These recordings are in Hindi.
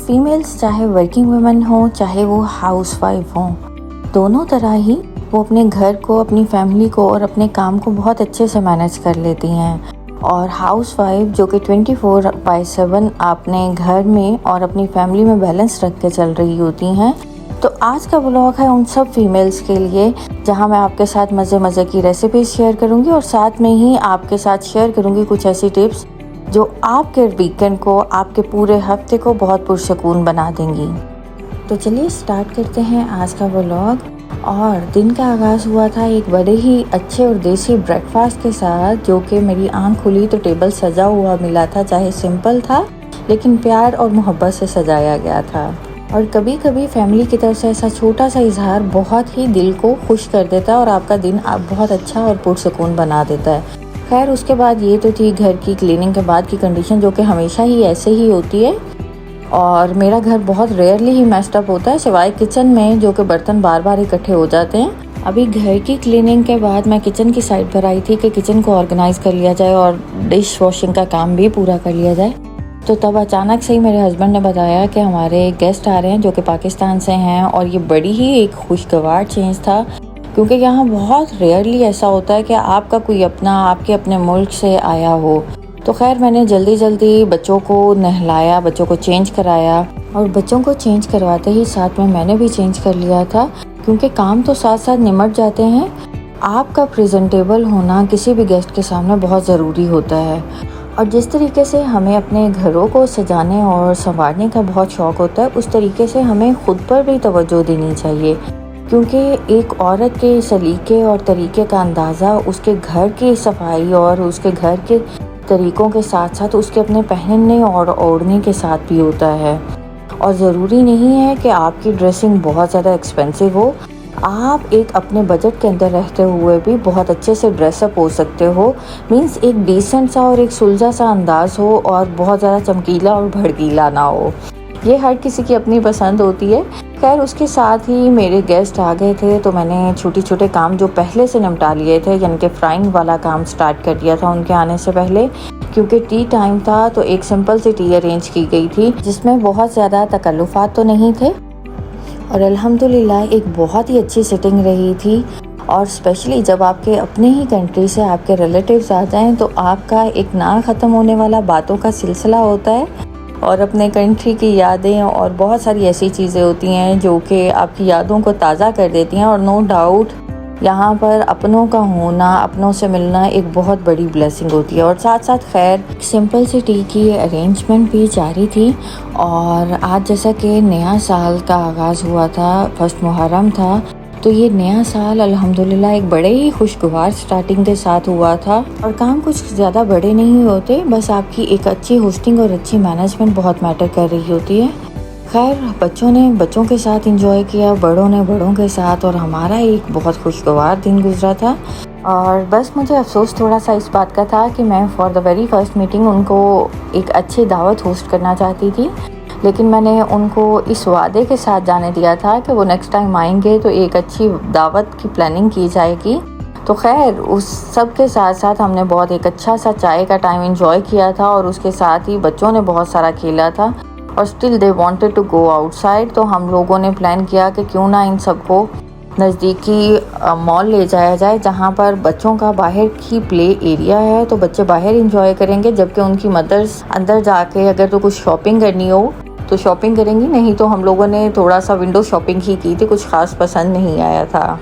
फीमेल्स चाहे वर्किंग वुमेन हो चाहे वो हाउसवाइफ हों, दोनों तरह ही वो अपने घर को, अपनी फैमिली को और अपने काम को बहुत अच्छे से मैनेज कर लेती हैं। और हाउसवाइफ जो कि 24/7 अपने घर में और अपनी फैमिली में बैलेंस रख के चल रही होती हैं। तो आज का व्लॉग है उन सब फीमेल्स के लिए, जहां मैं आपके साथ मज़े की रेसिपीज शेयर करूंगी और साथ में ही आपके साथ शेयर करूंगी कुछ ऐसी टिप्स जो आपके वीकेंड को, आपके पूरे हफ्ते को बहुत पुरसकून बना देंगी। तो चलिए स्टार्ट करते हैं आज का व्लॉग। और दिन का आगाज़ हुआ था एक बड़े ही अच्छे और देसी ब्रेकफास्ट के साथ, जो कि मेरी आंख खुली तो टेबल सजा हुआ मिला था। चाहे सिंपल था लेकिन प्यार और मोहब्बत से सजाया गया था। और कभी कभी फैमिली की तरफ से ऐसा छोटा सा इजहार बहुत ही दिल को खुश कर देता है और आपका दिन बहुत अच्छा और पुरसकून बना देता है। खैर, उसके बाद ये तो थी घर की क्लीनिंग के बाद की कंडीशन, जो कि हमेशा ही ऐसे ही होती है। और मेरा घर बहुत रेयरली ही मेस्ड अप होता है, सिवाय किचन में, जो कि बर्तन बार बार इकट्ठे हो जाते हैं। अभी घर की क्लीनिंग के बाद मैं किचन की साइड पर आई थी कि किचन को ऑर्गेनाइज कर लिया जाए और डिश वॉशिंग का काम भी पूरा कर लिया जाए। तो तब अचानक से ही मेरे हस्बैंड ने बताया कि हमारे गेस्ट आ रहे हैं जो कि पाकिस्तान से हैं। और ये बड़ी ही एक खुशगवार चेंज था, क्योंकि यहाँ बहुत रेयरली ऐसा होता है कि आपका कोई अपना आपके अपने मुल्क से आया हो। तो खैर, मैंने जल्दी बच्चों को नहलाया, बच्चों को चेंज कराया। और बच्चों को चेंज करवाते ही साथ में मैंने भी चेंज कर लिया था, क्योंकि काम तो साथ साथ निमट जाते हैं। आपका प्रेजेंटेबल होना किसी भी गेस्ट के सामने बहुत ज़रूरी होता है। और जिस तरीके से हमें अपने घरों को सजाने और संवारने का बहुत शौक़ होता है, उस तरीके से हमें ख़ुद पर भी तवज्जो देनी चाहिए, क्योंकि एक औरत के सलीके और तरीके का अंदाज़ा उसके घर की सफाई और उसके घर के तरीक़ों के साथ साथ उसके अपने पहनने और ओढ़ने के साथ भी होता है। और ज़रूरी नहीं है कि आपकी ड्रेसिंग बहुत ज़्यादा एक्सपेंसिव हो, आप एक अपने बजट के अंदर रहते हुए भी बहुत अच्छे से ड्रेसअप हो सकते हो। मीन्स एक डिसेंट सा और एक सुलझा सा अंदाज़ हो और बहुत ज़्यादा चमकीला और भड़कीला ना हो। ये हर किसी की अपनी पसंद होती है। खैर, उसके साथ ही मेरे गेस्ट आ गए थे, तो मैंने छोटे काम जो पहले से निपटा लिए थे, यानी कि फ्राइंग वाला काम स्टार्ट कर दिया था उनके आने से पहले। क्योंकि टी टाइम था तो एक सिंपल सी टी अरेंज की गई थी, जिसमें बहुत ज़्यादा तकल्लुफ़ात तो नहीं थे और अल्हम्दुलिल्लाह एक बहुत ही अच्छी सिटिंग रही थी। और स्पेशली जब आपके अपने ही कंट्री से आपके रिलेटिव्स आ जाएँ तो आपका एक ना ख़त्म होने वाला बातों का सिलसिला होता है और अपने कंट्री की यादें और बहुत सारी ऐसी चीज़ें होती हैं जो कि आपकी यादों को ताज़ा कर देती हैं। और नो डाउट यहाँ पर अपनों का होना, अपनों से मिलना एक बहुत बड़ी ब्लेसिंग होती है। और साथ साथ खैर सिंपल सी टी की अरेंजमेंट भी जारी थी। और आज जैसा कि नया साल का आगाज़ हुआ था, फर्स्ट मुहर्रम था, तो ये नया साल अल्हम्दुलिल्लाह एक बड़े ही खुशगवार स्टार्टिंग के साथ हुआ था। और काम कुछ ज़्यादा बड़े नहीं होते, बस आपकी एक अच्छी होस्टिंग और अच्छी मैनेजमेंट बहुत मैटर कर रही होती है। खैर, बच्चों ने बच्चों के साथ एंजॉय किया, बड़ों ने बड़ों के साथ, और हमारा एक बहुत खुशगवार दिन गुजरा था। और बस मुझे अफसोस थोड़ा सा इस बात का था कि मैं for the very first meeting उनको एक अच्छी दावत होस्ट करना चाहती थी, लेकिन मैंने उनको इस वादे के साथ जाने दिया था कि वो नेक्स्ट टाइम आएंगे तो एक अच्छी दावत की प्लानिंग की जाएगी। तो खैर, उस सब के साथ साथ हमने बहुत एक अच्छा सा चाय का टाइम एंजॉय किया था। और उसके साथ ही बच्चों ने बहुत सारा खेला था और still they wanted to go outside. तो हम लोगों ने प्लान किया कि क्यों ना इन सबको नज़दीकी मॉल ले जाया जाए, जहाँ पर बच्चों का बाहर की प्ले एरिया है, तो बच्चे बाहर एंजॉय करेंगे, जबकि उनकी मदर्स अंदर जाके अगर तो कुछ शॉपिंग करनी हो तो शॉपिंग करेंगी। नहीं तो हम लोगों ने थोड़ा सा विंडो शॉपिंग ही की थी, कुछ ख़ास पसंद नहीं आया था।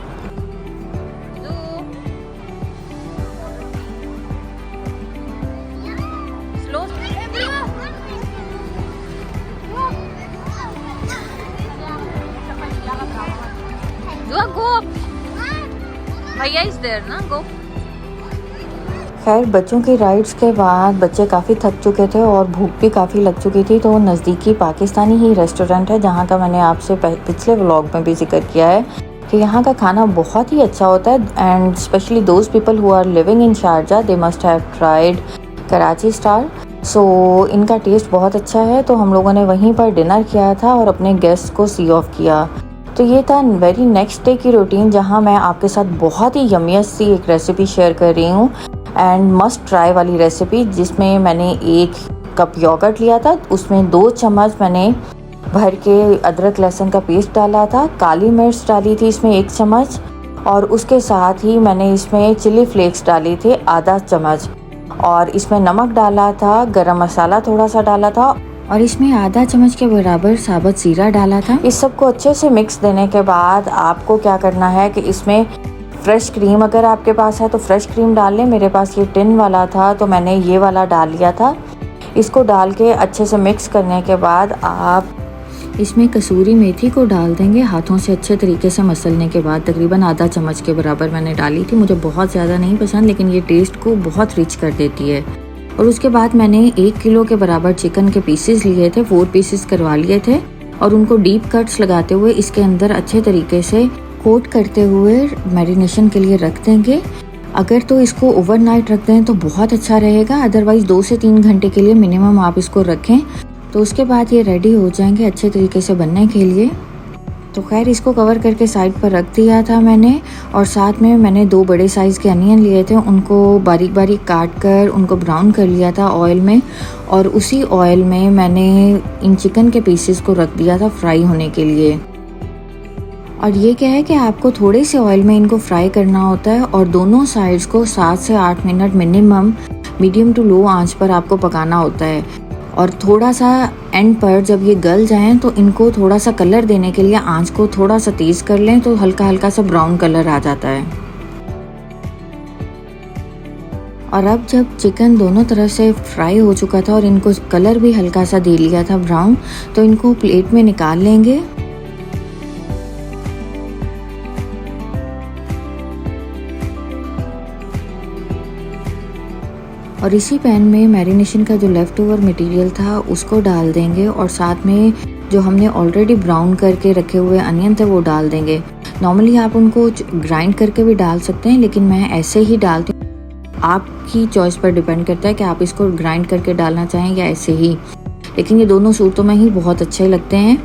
खैर, बच्चों की राइड्स के बाद बच्चे काफ़ी थक चुके थे और भूख भी काफ़ी लग चुकी थी। तो नज़दीकी पाकिस्तानी ही रेस्टोरेंट है, जहाँ का मैंने आपसे पिछले व्लॉग में भी जिक्र किया है कि यहाँ का खाना बहुत ही अच्छा होता है। And specially those people who are living in Sharjah, they must have tried Karachi star. So इनका टेस्ट बहुत अच्छा है। तो हम लोगों ने वहीं पर डिनर किया था और अपने गेस्ट को सी ऑफ किया। तो ये था वेरी नेक्स्ट डे की रूटीन, जहाँ मैं आपके साथ बहुत ही यमियस सी एक रेसिपी शेयर कर रही हूँ एंड मस्ट ट्राई वाली रेसिपी, जिसमें मैंने 1 कप योगर्ट लिया था, उसमें 2 चम्मच मैंने भर के अदरक लहसुन का पेस्ट डाला था, काली मिर्च डाली थी इसमें 1 चम्मच, और उसके साथ ही मैंने इसमें चिली फ्लेक्स डाली थी आधा चम्मच, और इसमें नमक डाला था, गरम मसाला थोड़ा सा डाला था, और इसमें आधा चम्मच के बराबर साबुत जीरा डाला था। इस सबको अच्छे से मिक्स देने के बाद आपको क्या करना है कि इसमें फ्रेश क्रीम, अगर आपके पास है तो फ्रेश क्रीम डाल लें। मेरे पास ये टिन वाला था तो मैंने ये वाला डाल लिया था। इसको डाल के अच्छे से मिक्स करने के बाद आप इसमें कसूरी मेथी को डाल देंगे। हाथों से अच्छे तरीके से मसलने के बाद तकरीबन आधा चम्मच के बराबर मैंने डाली थी। मुझे बहुत ज़्यादा नहीं पसंद, लेकिन ये टेस्ट को बहुत रिच कर देती है। और उसके बाद मैंने 1 किलो के बराबर चिकन के पीसेस लिए थे, 4 पीसेस करवा लिए थे, और उनको डीप कट्स लगाते हुए इसके अंदर अच्छे तरीके से कोट करते हुए मैरिनेशन के लिए रख देंगे। अगर तो इसको ओवरनाइट रख दें तो बहुत अच्छा रहेगा, अदरवाइज़ 2 से 3 घंटे के लिए मिनिमम आप इसको रखें, तो उसके बाद ये रेडी हो जाएंगे अच्छे तरीके से बनने के लिए। तो खैर इसको कवर करके साइड पर रख दिया था मैंने, और साथ में मैंने 2 बड़े साइज़ के अनियन लिए थे, उनको बारीक बारीक काट कर उनको ब्राउन कर लिया था ऑयल में, और उसी ऑयल में मैंने इन चिकन के पीसेस को रख दिया था फ्राई होने के लिए। और ये क्या है कि आपको थोड़े से ऑयल में इनको फ्राई करना होता है, और दोनों साइड्स को 7 से 8 minute minimum medium to low आंच पर आपको पकाना होता है। और थोड़ा सा एंड पर जब ये गल जाएं तो इनको थोड़ा सा कलर देने के लिए आंच को थोड़ा सा तेज़ कर लें, तो हल्का हल्का सा ब्राउन कलर आ जाता है। और अब जब चिकन दोनों तरफ से फ्राई हो चुका था और इनको कलर भी हल्का सा दे लिया था ब्राउन, तो इनको प्लेट में निकाल लेंगे। और इसी पैन में मैरिनेशन का जो लेफ़्ट ओवर मटेरियल था उसको डाल देंगे, और साथ में जो हमने ऑलरेडी ब्राउन करके रखे हुए अनियन थे वो डाल देंगे। नॉर्मली आप उनको ग्राइंड करके भी डाल सकते हैं, लेकिन मैं ऐसे ही डालती हूँ। आपकी चॉइस पर डिपेंड करता है कि आप इसको ग्राइंड करके डालना चाहें या ऐसे ही, लेकिन ये दोनों सूरतों में ही बहुत अच्छे लगते हैं।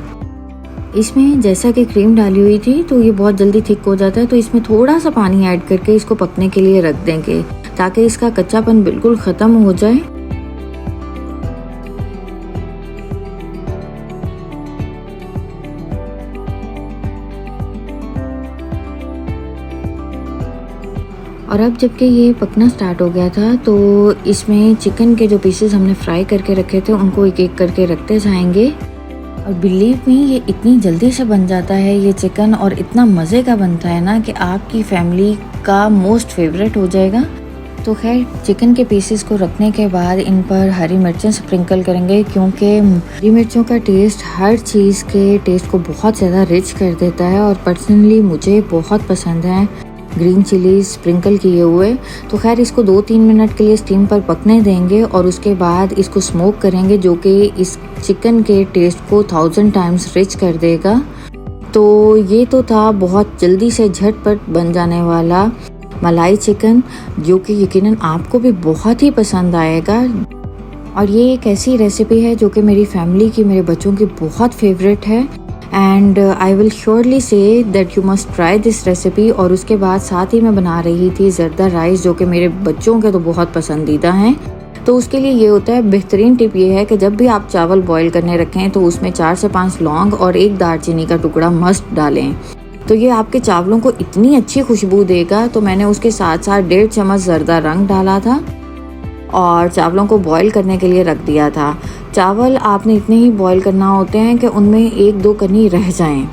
इसमें जैसा कि क्रीम डाली हुई थी तो ये बहुत जल्दी थिक हो जाता है, तो इसमें थोड़ा सा पानी ऐड करके इसको पकने के लिए रख देंगे ताकि इसका कच्चापन बिल्कुल ख़त्म हो जाए। और अब जबकि ये पकना स्टार्ट हो गया था तो इसमें चिकन के जो पीसेस हमने फ्राई करके रखे थे उनको एक एक करके रखते जाएंगे। और बिलीव मी, ये इतनी जल्दी से बन जाता है ये चिकन, और इतना मज़े का बनता है ना कि आपकी फैमिली का मोस्ट फेवरेट हो जाएगा। तो खैर चिकन के पीसेस को रखने के बाद इन पर हरी मिर्चें स्प्रिंकल करेंगे, क्योंकि हरी मिर्चों का टेस्ट हर चीज़ के टेस्ट को बहुत ज़्यादा रिच कर देता है, और पर्सनली मुझे बहुत पसंद है ग्रीन चिली स्प्रिंकल किए हुए। तो खैर इसको 2-3 मिनट के लिए स्टीम पर पकने देंगे, और उसके बाद इसको स्मोक करेंगे, जो कि इस चिकन के टेस्ट को 1000 टाइम्स रिच कर देगा। तो ये तो था बहुत जल्दी से झटपट बन जाने वाला मलाई चिकन, जो कि यकीनन आपको भी बहुत ही पसंद आएगा। और ये एक ऐसी रेसिपी है जो कि मेरी फैमिली की, मेरे बच्चों की बहुत फेवरेट है, and I will surely say that you must try this recipe. और उसके बाद साथ ही मैं बना रही थी ज़र्दा राइस, जो कि मेरे बच्चों के तो बहुत पसंदीदा हैं। तो उसके लिए ये होता है, बेहतरीन टिप ये है कि जब भी आप चावल बॉईल करने रखें तो उसमें 4 से 5 लौंग और 1 दालचीनी का टुकड़ा मस्ट डालें। तो ये आपके चावलों को इतनी अच्छी खुशबू देगा। तो मैंने उसके साथ साथ 1.5 चम्मच ज़र्दा रंग डाला था और चावलों को बॉईल करने के लिए रख दिया था। चावल आपने इतने ही बॉईल करना होते हैं कि उनमें 1-2 कनी रह जाएं,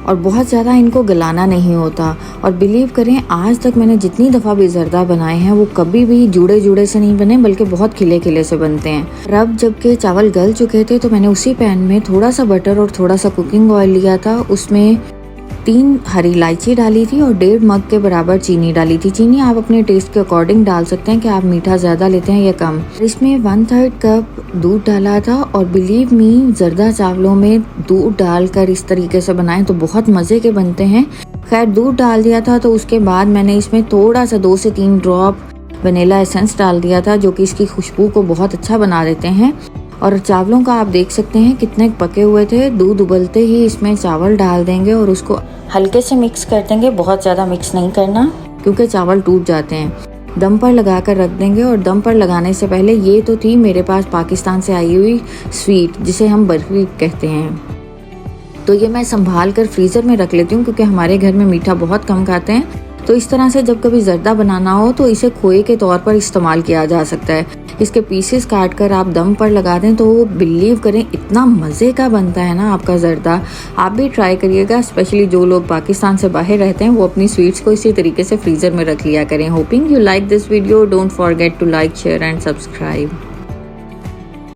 और बहुत ज़्यादा इनको गलाना नहीं होता। और बिलीव करें, आज तक मैंने जितनी दफ़ा भी ज़र्दा बनाए हैं वो कभी भी जुड़े जुड़े से नहीं बने, बल्कि बहुत खिले खिले से बनते हैं। अब जबकि चावल गल चुके थे तो मैंने उसी पैन में थोड़ा सा बटर और थोड़ा सा कुकिंग ऑयल लिया था। उसमें 3 हरी इलायची डाली थी और 1.5 मग के बराबर चीनी डाली थी। चीनी आप अपने टेस्ट के अकॉर्डिंग डाल सकते हैं कि आप मीठा ज़्यादा लेते हैं या कम। इसमें 1/3 कप दूध डाला था, और बिलीव मी, ज़र्दा चावलों में दूध डालकर इस तरीके से बनाएं तो बहुत मज़े के बनते हैं। खैर दूध डाल दिया था, तो उसके बाद मैंने इसमें थोड़ा सा 2 से 3 ड्रॉप वनीला एसेंस डाल दिया था, जो कि इसकी खुशबू को बहुत अच्छा बना देते हैं। और चावलों का आप देख सकते हैं कितने पके हुए थे। दूध उबलते ही इसमें चावल डाल देंगे और उसको हल्के से मिक्स कर देंगे, बहुत ज़्यादा मिक्स नहीं करना क्योंकि चावल टूट जाते हैं। दम पर लगा कर रख देंगे। और दम पर लगाने से पहले ये तो थी मेरे पास पाकिस्तान से आई हुई स्वीट, जिसे हम बर्फी कहते हैं। तो ये मैं संभाल कर फ्रीज़र में रख लेती हूँ क्योंकि हमारे घर में मीठा बहुत कम खाते हैं। तो इस तरह से जब कभी ज़र्दा बनाना हो तो इसे खोए के तौर पर इस्तेमाल किया जा सकता है। इसके पीसेस काट कर आप दम पर लगा दें तो वो बिलीव करें इतना मज़े का बनता है ना आपका ज़र्दा। आप भी ट्राई करिएगा, स्पेशली जो लोग पाकिस्तान से बाहर रहते हैं वो अपनी स्वीट्स को इसी तरीके से फ्रीज़र में रख लिया करें। Hoping you like this video. Don't forget to like, share and subscribe.